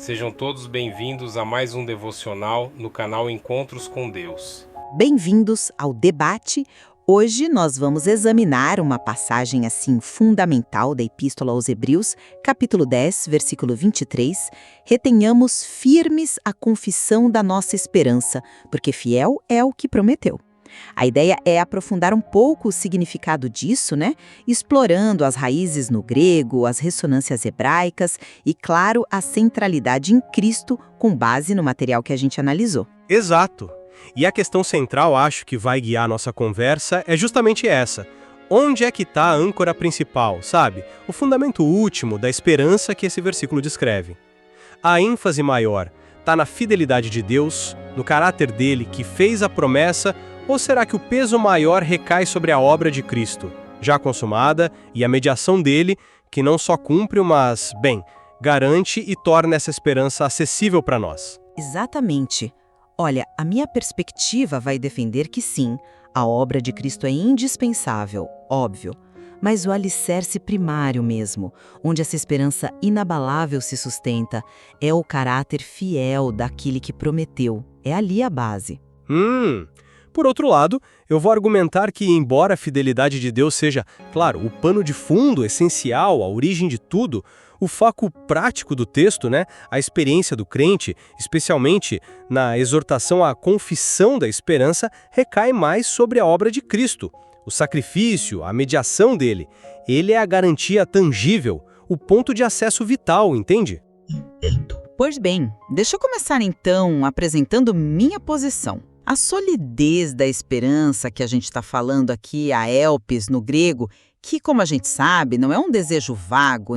Sejam todos bem-vindos a mais um devocional no canal Encontros com Deus. Bem-vindos ao debate. Hoje nós vamos examinar uma passagem assim fundamental da Epístola aos Hebreus, capítulo 10, versículo 23. Retenhamos firmes a confissão da nossa esperança, porque fiel é o que prometeu. A ideia é aprofundar um pouco o significado disso, né? Explorando as raízes no grego, as ressonâncias hebraicas e, claro, a centralidade em Cristo com base no material que a gente analisou. Exato. E a questão central, acho que vai guiar a nossa conversa, é justamente essa. Onde é que está a âncora principal, sabe? O fundamento último da esperança que esse versículo descreve. A ênfase maior está na fidelidade de Deus, no caráter dele que fez a promessa, ou será que o peso maior recai sobre a obra de Cristo, já consumada, e a mediação dele, que não só cumpre, mas, garante e torna essa esperança acessível para nós? Exatamente. Olha, a minha perspectiva vai defender que sim, a obra de Cristo é indispensável, óbvio, mas o alicerce primário mesmo, onde essa esperança inabalável se sustenta, é o caráter fiel daquele que prometeu. É ali a base. Por outro lado, eu vou argumentar que, embora a fidelidade de Deus seja, claro, o pano de fundo essencial, a origem de tudo, o foco prático do texto, a experiência do crente, especialmente na exortação à confissão da esperança, recai mais sobre a obra de Cristo, o sacrifício, a mediação dele. Ele é a garantia tangível, o ponto de acesso vital, entende? Pois bem, deixa eu começar então apresentando minha posição. A solidez da esperança que a gente está falando aqui, a elpis no grego, que, como a gente sabe, não é um desejo vago,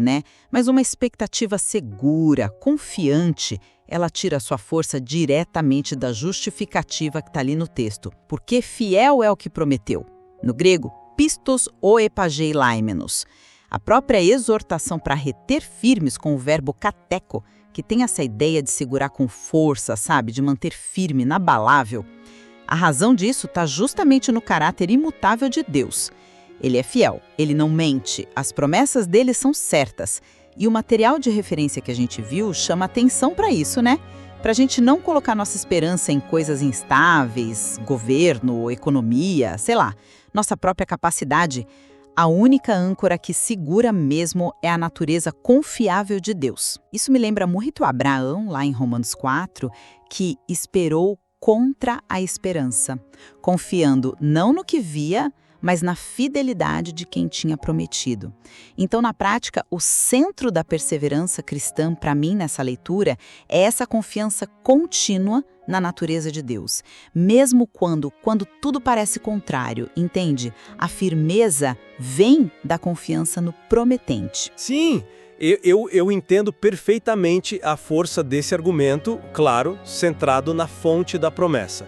mas uma expectativa segura, confiante, ela tira sua força diretamente da justificativa que está ali no texto. Porque fiel é o que prometeu. No grego, pistos o epageilaímenos. A própria exortação para reter firmes com o verbo kateco, que tem essa ideia de segurar com força, de manter firme, inabalável. A razão disso está justamente no caráter imutável de Deus. Ele é fiel, ele não mente, as promessas dele são certas. E o material de referência que a gente viu chama atenção para isso, Para a gente não colocar nossa esperança em coisas instáveis, governo, economia, nossa própria capacidade. A única âncora que segura mesmo é a natureza confiável de Deus. Isso me lembra muito Abraão, lá em Romanos 4, que esperou contra a esperança, confiando não no que via, mas na fidelidade de quem tinha prometido. Então, na prática, o centro da perseverança cristã, para mim, nessa leitura, é essa confiança contínua na natureza de Deus. Mesmo quando tudo parece contrário, entende? A firmeza vem da confiança no prometente. Sim, eu entendo perfeitamente a força desse argumento, claro, centrado na fonte da promessa.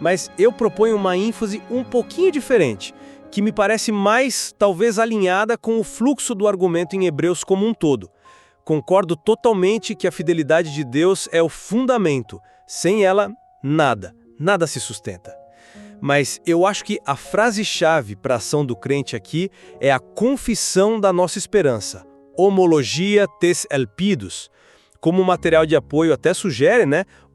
Mas eu proponho uma ênfase um pouquinho diferente, que me parece mais, talvez, alinhada com o fluxo do argumento em Hebreus como um todo. Concordo totalmente que a fidelidade de Deus é o fundamento. Sem ela, nada se sustenta. Mas eu acho que a frase-chave para a ação do crente aqui é a confissão da nossa esperança. Homologia tes elpidos. Como o material de apoio até sugere,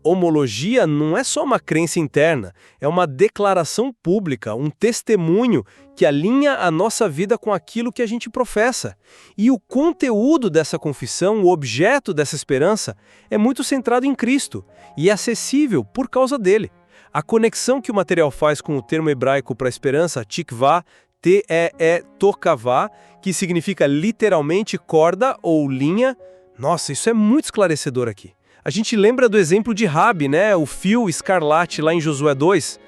homologia não é só uma crença interna, é uma declaração pública, um testemunho que alinha a nossa vida com aquilo que a gente professa. E o conteúdo dessa confissão, o objeto dessa esperança, é muito centrado em Cristo e é acessível por causa dele. A conexão que o material faz com o termo hebraico para esperança, tikvá, tokavá, que significa literalmente corda ou linha, nossa, isso é muito esclarecedor aqui. A gente lembra do exemplo de Rabi, o fio escarlate lá em Josué 2.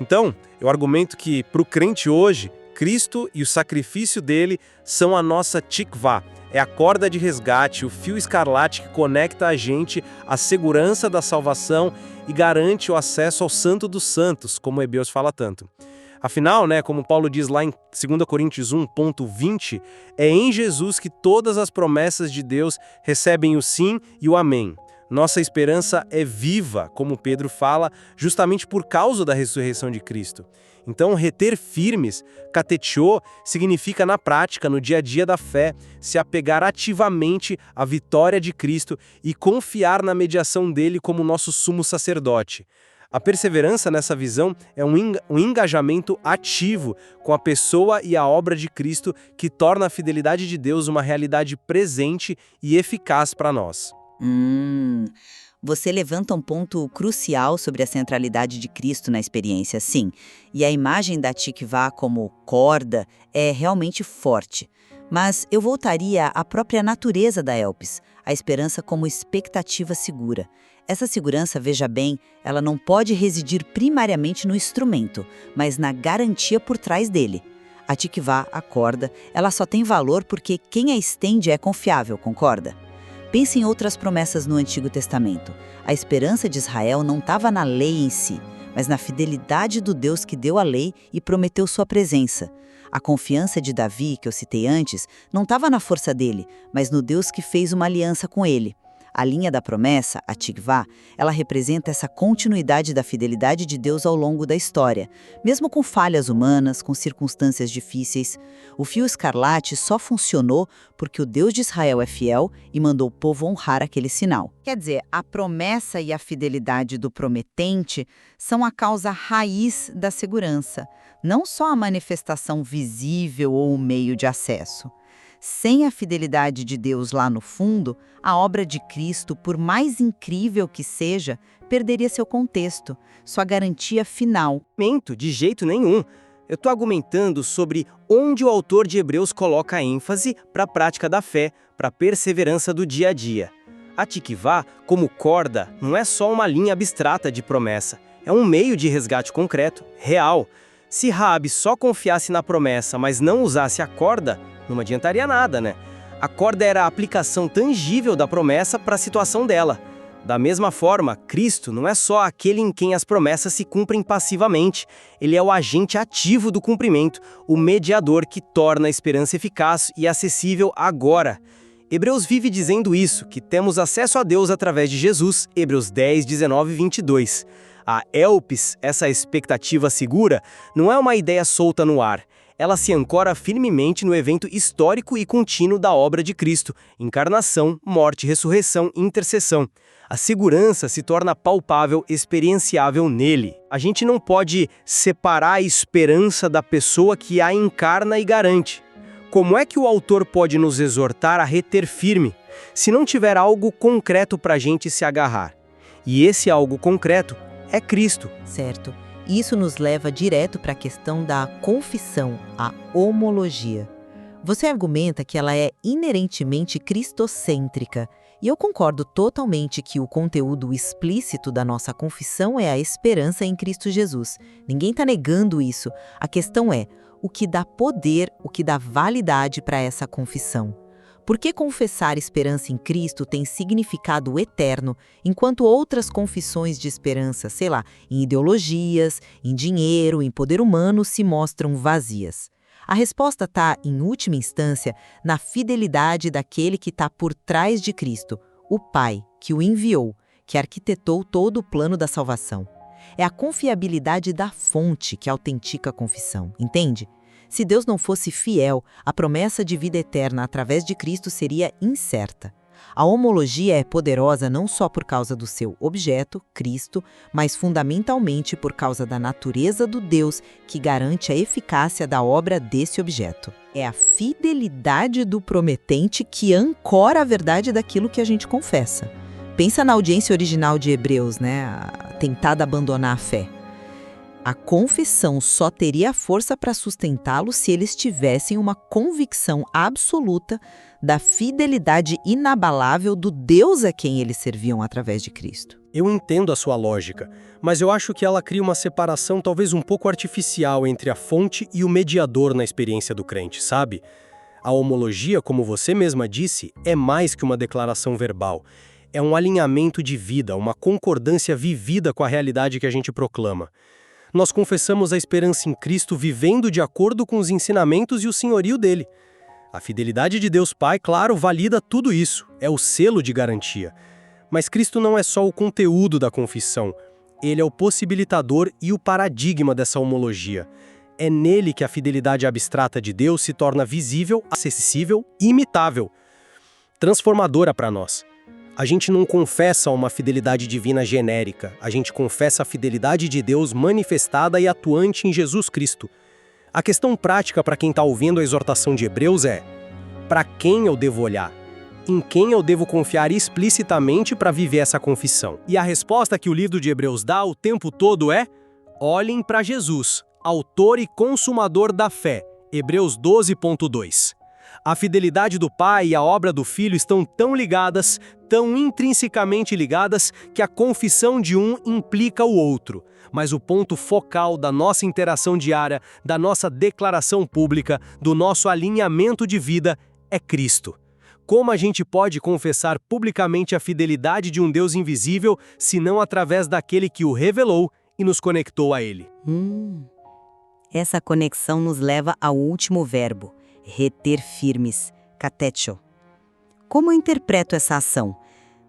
Então, eu argumento que, para o crente hoje, Cristo e o sacrifício dele são a nossa tikvá. É a corda de resgate, o fio escarlate que conecta a gente à segurança da salvação e garante o acesso ao Santo dos Santos, como Hebreus fala tanto. Afinal, como Paulo diz lá em 2 Coríntios 1:20, é em Jesus que todas as promessas de Deus recebem o sim e o amém. Nossa esperança é viva, como Pedro fala, justamente por causa da ressurreição de Cristo. Então, reter firmes, katetio, significa na prática, no dia a dia da fé, se apegar ativamente à vitória de Cristo e confiar na mediação dele como nosso sumo sacerdote. A perseverança nessa visão é um engajamento ativo com a pessoa e a obra de Cristo que torna a fidelidade de Deus uma realidade presente e eficaz para nós. Você levanta um ponto crucial sobre a centralidade de Cristo na experiência, sim. E a imagem da Tikvá como corda é realmente forte. Mas eu voltaria à própria natureza da Elpis, a esperança como expectativa segura. Essa segurança, veja bem, ela não pode residir primariamente no instrumento, mas na garantia por trás dele. A Tikvá, a corda, ela só tem valor porque quem a estende é confiável, concorda? Pense em outras promessas no Antigo Testamento. A esperança de Israel não estava na lei em si, mas na fidelidade do Deus que deu a lei e prometeu sua presença. A confiança de Davi, que eu citei antes, não estava na força dele, mas no Deus que fez uma aliança com ele. A linha da promessa, a Tikvá, ela representa essa continuidade da fidelidade de Deus ao longo da história, mesmo com falhas humanas, com circunstâncias difíceis. O fio escarlate só funcionou porque o Deus de Israel é fiel e mandou o povo honrar aquele sinal. Quer dizer, a promessa e a fidelidade do prometente são a causa raiz da segurança, não só a manifestação visível ou o meio de acesso. Sem a fidelidade de Deus lá no fundo, a obra de Cristo, por mais incrível que seja, perderia seu contexto, sua garantia final. De jeito nenhum. Eu estou argumentando sobre onde o autor de Hebreus coloca a ênfase para a prática da fé, para a perseverança do dia a dia. A Tikvá, como corda, não é só uma linha abstrata de promessa, é um meio de resgate concreto, real. Se Raabe só confiasse na promessa, mas não usasse a corda, não adiantaria nada, né? A corda era a aplicação tangível da promessa para a situação dela. Da mesma forma, Cristo não é só aquele em quem as promessas se cumprem passivamente. Ele é o agente ativo do cumprimento, o mediador que torna a esperança eficaz e acessível agora. Hebreus vive dizendo isso, que temos acesso a Deus através de Jesus, Hebreus 10, 19 e 22. A Elpis, essa expectativa segura, não é uma ideia solta no ar. Ela se ancora firmemente no evento histórico e contínuo da obra de Cristo, encarnação, morte, ressurreição e intercessão. A segurança se torna palpável, experienciável nele. A gente não pode separar a esperança da pessoa que a encarna e garante. Como é que o autor pode nos exortar a reter firme, se não tiver algo concreto para a gente se agarrar? E esse algo concreto é Cristo. Certo. Isso nos leva direto para a questão da confissão, a homologia. Você argumenta que ela é inerentemente cristocêntrica, e eu concordo totalmente que o conteúdo explícito da nossa confissão é a esperança em Cristo Jesus. Ninguém está negando isso. A questão é o que dá poder, o que dá validade para essa confissão. Por que confessar esperança em Cristo tem significado eterno, enquanto outras confissões de esperança, sei lá, em ideologias, em dinheiro, em poder humano, se mostram vazias? A resposta está, em última instância, na fidelidade daquele que está por trás de Cristo, o Pai, que o enviou, que arquitetou todo o plano da salvação. É a confiabilidade da fonte que autentica a confissão, entende? Se Deus não fosse fiel, a promessa de vida eterna através de Cristo seria incerta. A homologia é poderosa não só por causa do seu objeto, Cristo, mas fundamentalmente por causa da natureza do Deus que garante a eficácia da obra desse objeto. É a fidelidade do prometente que ancora a verdade daquilo que a gente confessa. Pensa na audiência original de Hebreus, né? A tentada abandonar a fé. A confissão só teria força para sustentá-lo se eles tivessem uma convicção absoluta da fidelidade inabalável do Deus a quem eles serviam através de Cristo. Eu entendo a sua lógica, mas eu acho que ela cria uma separação talvez um pouco artificial entre a fonte e o mediador na experiência do crente, sabe? A homologia, como você mesma disse, é mais que uma declaração verbal. É um alinhamento de vida, uma concordância vivida com a realidade que a gente proclama. Nós confessamos a esperança em Cristo vivendo de acordo com os ensinamentos e o senhorio dele. A fidelidade de Deus Pai, claro, valida tudo isso, é o selo de garantia. Mas Cristo não é só o conteúdo da confissão, Ele é o possibilitador e o paradigma dessa homologia. É nele que a fidelidade abstrata de Deus se torna visível, acessível e imitável, transformadora para nós. A gente não confessa uma fidelidade divina genérica, a gente confessa a fidelidade de Deus manifestada e atuante em Jesus Cristo. A questão prática para quem está ouvindo a exortação de Hebreus é: para quem eu devo olhar? Em quem eu devo confiar explicitamente para viver essa confissão? E a resposta que o livro de Hebreus dá o tempo todo é: olhem para Jesus, autor e consumador da fé. Hebreus 12.2. A fidelidade do Pai e a obra do Filho estão tão ligadas, tão intrinsecamente ligadas, que a confissão de um implica o outro. Mas o ponto focal da nossa interação diária, da nossa declaração pública, do nosso alinhamento de vida é Cristo. Como a gente pode confessar publicamente a fidelidade de um Deus invisível, se não através daquele que o revelou e nos conectou a Ele? Essa conexão nos leva ao último verbo, reter firmes, katetio. Como eu interpreto essa ação?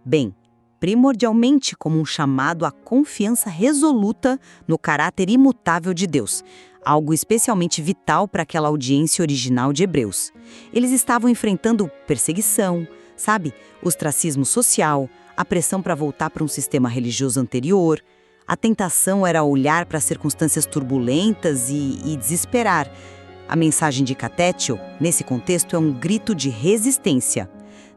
Bem, primordialmente como um chamado à confiança resoluta no caráter imutável de Deus, algo especialmente vital para aquela audiência original de Hebreus. Eles estavam enfrentando perseguição, ostracismo social, a pressão para voltar para um sistema religioso anterior. A tentação era olhar para circunstâncias turbulentas e desesperar. A mensagem de Katetio, nesse contexto, é um grito de resistência.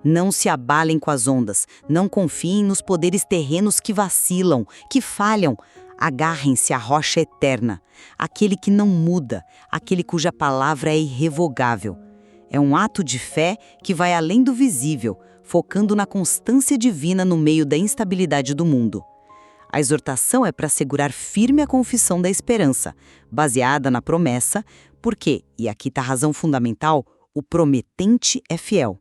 Não se abalem com as ondas, não confiem nos poderes terrenos que vacilam, que falham. Agarrem-se à rocha eterna, aquele que não muda, aquele cuja palavra é irrevogável. É um ato de fé que vai além do visível, focando na constância divina no meio da instabilidade do mundo. A exortação é para segurar firme a confissão da esperança, baseada na promessa, porque, e aqui está a razão fundamental, o prometente é fiel.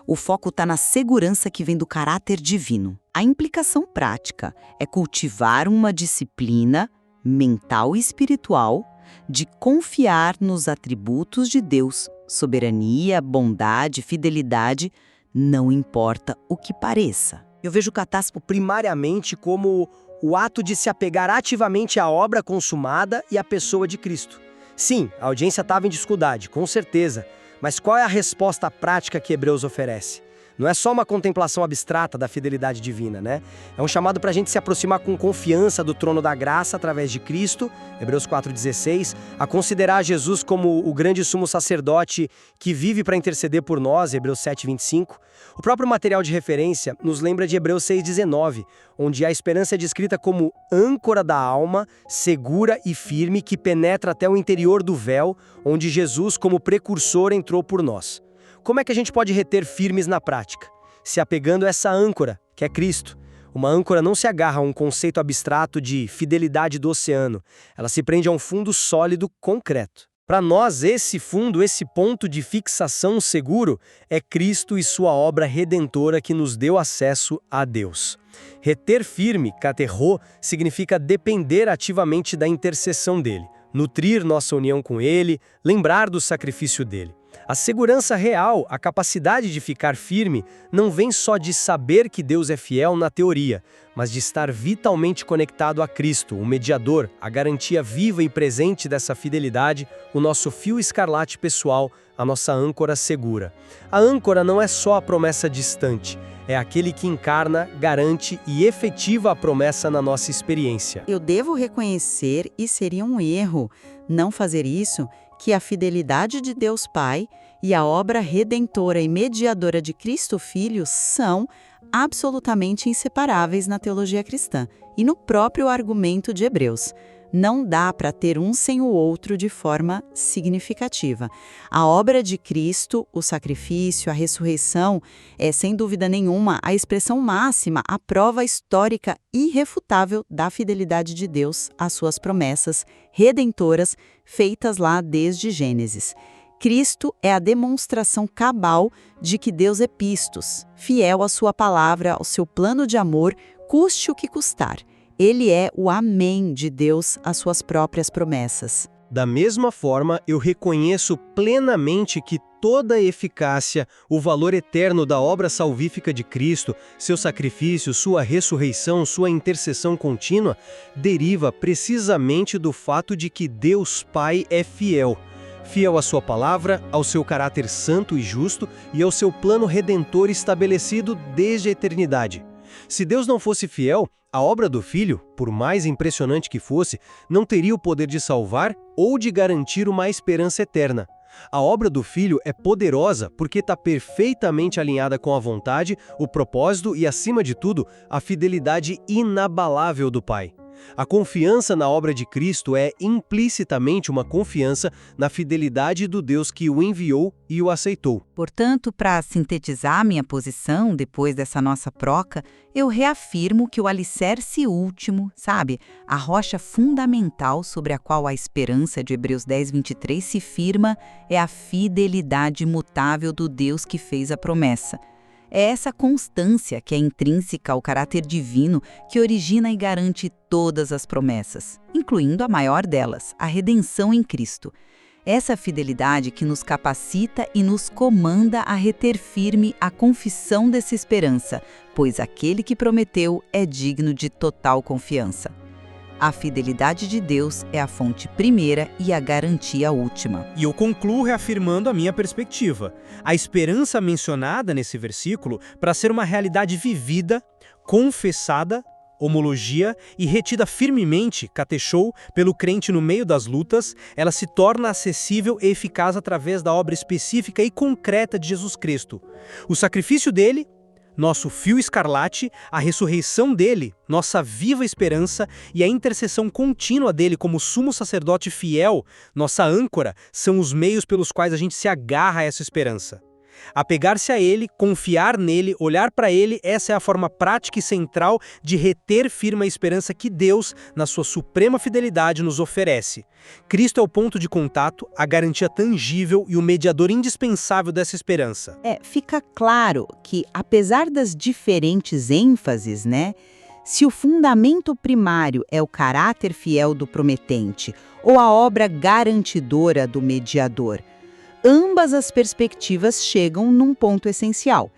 O foco está na segurança que vem do caráter divino. A implicação prática é cultivar uma disciplina mental e espiritual de confiar nos atributos de Deus, soberania, bondade, fidelidade, não importa o que pareça. Eu vejo o cataspo primariamente como o ato de se apegar ativamente à obra consumada e à pessoa de Cristo. Sim, a audiência estava em dificuldade, com certeza, mas qual é a resposta prática que Hebreus oferece? Não é só uma contemplação abstrata da fidelidade divina, né? É um chamado para a gente se aproximar com confiança do trono da graça através de Cristo, Hebreus 4,16, a considerar Jesus como o grande sumo sacerdote que vive para interceder por nós, Hebreus 7,25. O próprio material de referência nos lembra de Hebreus 6,19, onde a esperança é descrita como âncora da alma, segura e firme, que penetra até o interior do véu, onde Jesus, como precursor, entrou por nós. Como é que a gente pode reter firmes na prática? Se apegando a essa âncora, que é Cristo. Uma âncora não se agarra a um conceito abstrato de fidelidade do oceano. Ela se prende a um fundo sólido, concreto. Para nós, esse fundo, esse ponto de fixação seguro, é Cristo e sua obra redentora que nos deu acesso a Deus. Reter firme, katerro, significa depender ativamente da intercessão dele, nutrir nossa união com ele, lembrar do sacrifício dele. A segurança real, a capacidade de ficar firme, não vem só de saber que Deus é fiel na teoria, mas de estar vitalmente conectado a Cristo, o mediador, a garantia viva e presente dessa fidelidade, o nosso fio escarlate pessoal, a nossa âncora segura. A âncora não é só a promessa distante, é aquele que encarna, garante e efetiva a promessa na nossa experiência. Eu devo reconhecer, e seria um erro não fazer isso, que a fidelidade de Deus Pai e a obra redentora e mediadora de Cristo Filho são absolutamente inseparáveis na teologia cristã e no próprio argumento de Hebreus. Não dá para ter um sem o outro de forma significativa. A obra de Cristo, o sacrifício, a ressurreição, é, sem dúvida nenhuma, a expressão máxima, a prova histórica irrefutável da fidelidade de Deus às suas promessas redentoras feitas lá desde Gênesis. Cristo é a demonstração cabal de que Deus é pistos, fiel à sua palavra, ao seu plano de amor, custe o que custar. Ele é o amém de Deus às suas próprias promessas. Da mesma forma, eu reconheço plenamente que toda a eficácia, o valor eterno da obra salvífica de Cristo, seu sacrifício, sua ressurreição, sua intercessão contínua, deriva precisamente do fato de que Deus Pai é fiel. Fiel à sua palavra, ao seu caráter santo e justo e ao seu plano redentor estabelecido desde a eternidade. Se Deus não fosse fiel, a obra do Filho, por mais impressionante que fosse, não teria o poder de salvar ou de garantir uma esperança eterna. A obra do Filho é poderosa porque está perfeitamente alinhada com a vontade, o propósito e, acima de tudo, a fidelidade inabalável do Pai. A confiança na obra de Cristo é implicitamente uma confiança na fidelidade do Deus que o enviou e o aceitou. Portanto, para sintetizar minha posição depois dessa nossa troca, eu reafirmo que o alicerce último, sabe, a rocha fundamental sobre a qual a esperança de Hebreus 10, 23 se firma é a fidelidade imutável do Deus que fez a promessa. É essa constância que é intrínseca ao caráter divino que origina e garante todas as promessas, incluindo a maior delas, a redenção em Cristo. Essa fidelidade que nos capacita e nos comanda a reter firme a confissão dessa esperança, pois aquele que prometeu é digno de total confiança. A fidelidade de Deus é a fonte primeira e a garantia última. E eu concluo reafirmando a minha perspectiva. A esperança mencionada nesse versículo, para ser uma realidade vivida, confessada, homologia e retida firmemente, catechou, pelo crente no meio das lutas, ela se torna acessível e eficaz através da obra específica e concreta de Jesus Cristo. O sacrifício dele, nosso fio escarlate, a ressurreição dele, nossa viva esperança e a intercessão contínua dele como sumo sacerdote fiel, nossa âncora, são os meios pelos quais a gente se agarra a essa esperança. Apegar-se a ele, confiar nele, olhar para ele, essa é a forma prática e central de reter firme a esperança que Deus, na sua suprema fidelidade, nos oferece. Cristo é o ponto de contato, a garantia tangível e o mediador indispensável dessa esperança. Fica claro que, apesar das diferentes ênfases, se o fundamento primário é o caráter fiel do prometente ou a obra garantidora do mediador, ambas as perspectivas chegam num ponto essencial.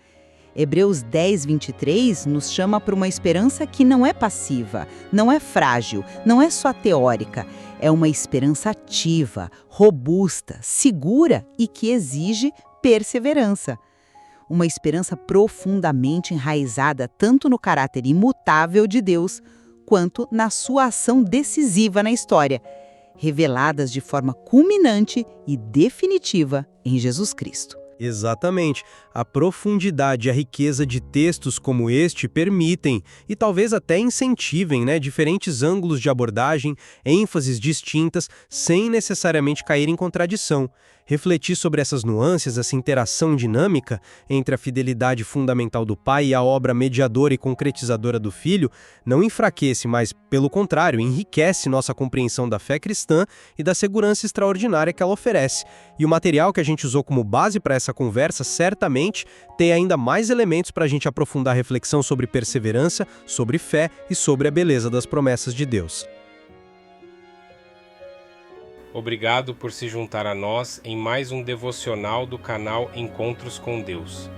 Hebreus 10, 23 nos chama para uma esperança que não é passiva, não é frágil, não é só teórica. É uma esperança ativa, robusta, segura e que exige perseverança. Uma esperança profundamente enraizada tanto no caráter imutável de Deus, quanto na sua ação decisiva na história, reveladas de forma culminante e definitiva em Jesus Cristo. Exatamente. A profundidade e a riqueza de textos como este permitem, e talvez até incentivem, diferentes ângulos de abordagem, ênfases distintas, sem necessariamente cair em contradição. Refletir sobre essas nuances, essa interação dinâmica entre a fidelidade fundamental do Pai e a obra mediadora e concretizadora do Filho, não enfraquece, mas, pelo contrário, enriquece nossa compreensão da fé cristã e da segurança extraordinária que ela oferece. E o material que a gente usou como base para essa conversa certamente tem ainda mais elementos para a gente aprofundar a reflexão sobre perseverança, sobre fé e sobre a beleza das promessas de Deus. Obrigado por se juntar a nós em mais um devocional do canal Encontros com Deus.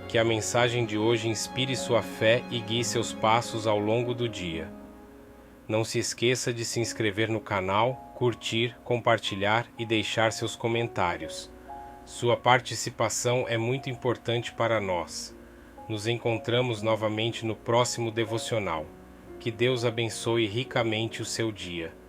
Que a mensagem de hoje inspire sua fé e guie seus passos ao longo do dia. Não se esqueça de se inscrever no canal, curtir, compartilhar e deixar seus comentários. Sua participação é muito importante para nós. Nos encontramos novamente no próximo devocional. Que Deus abençoe ricamente o seu dia.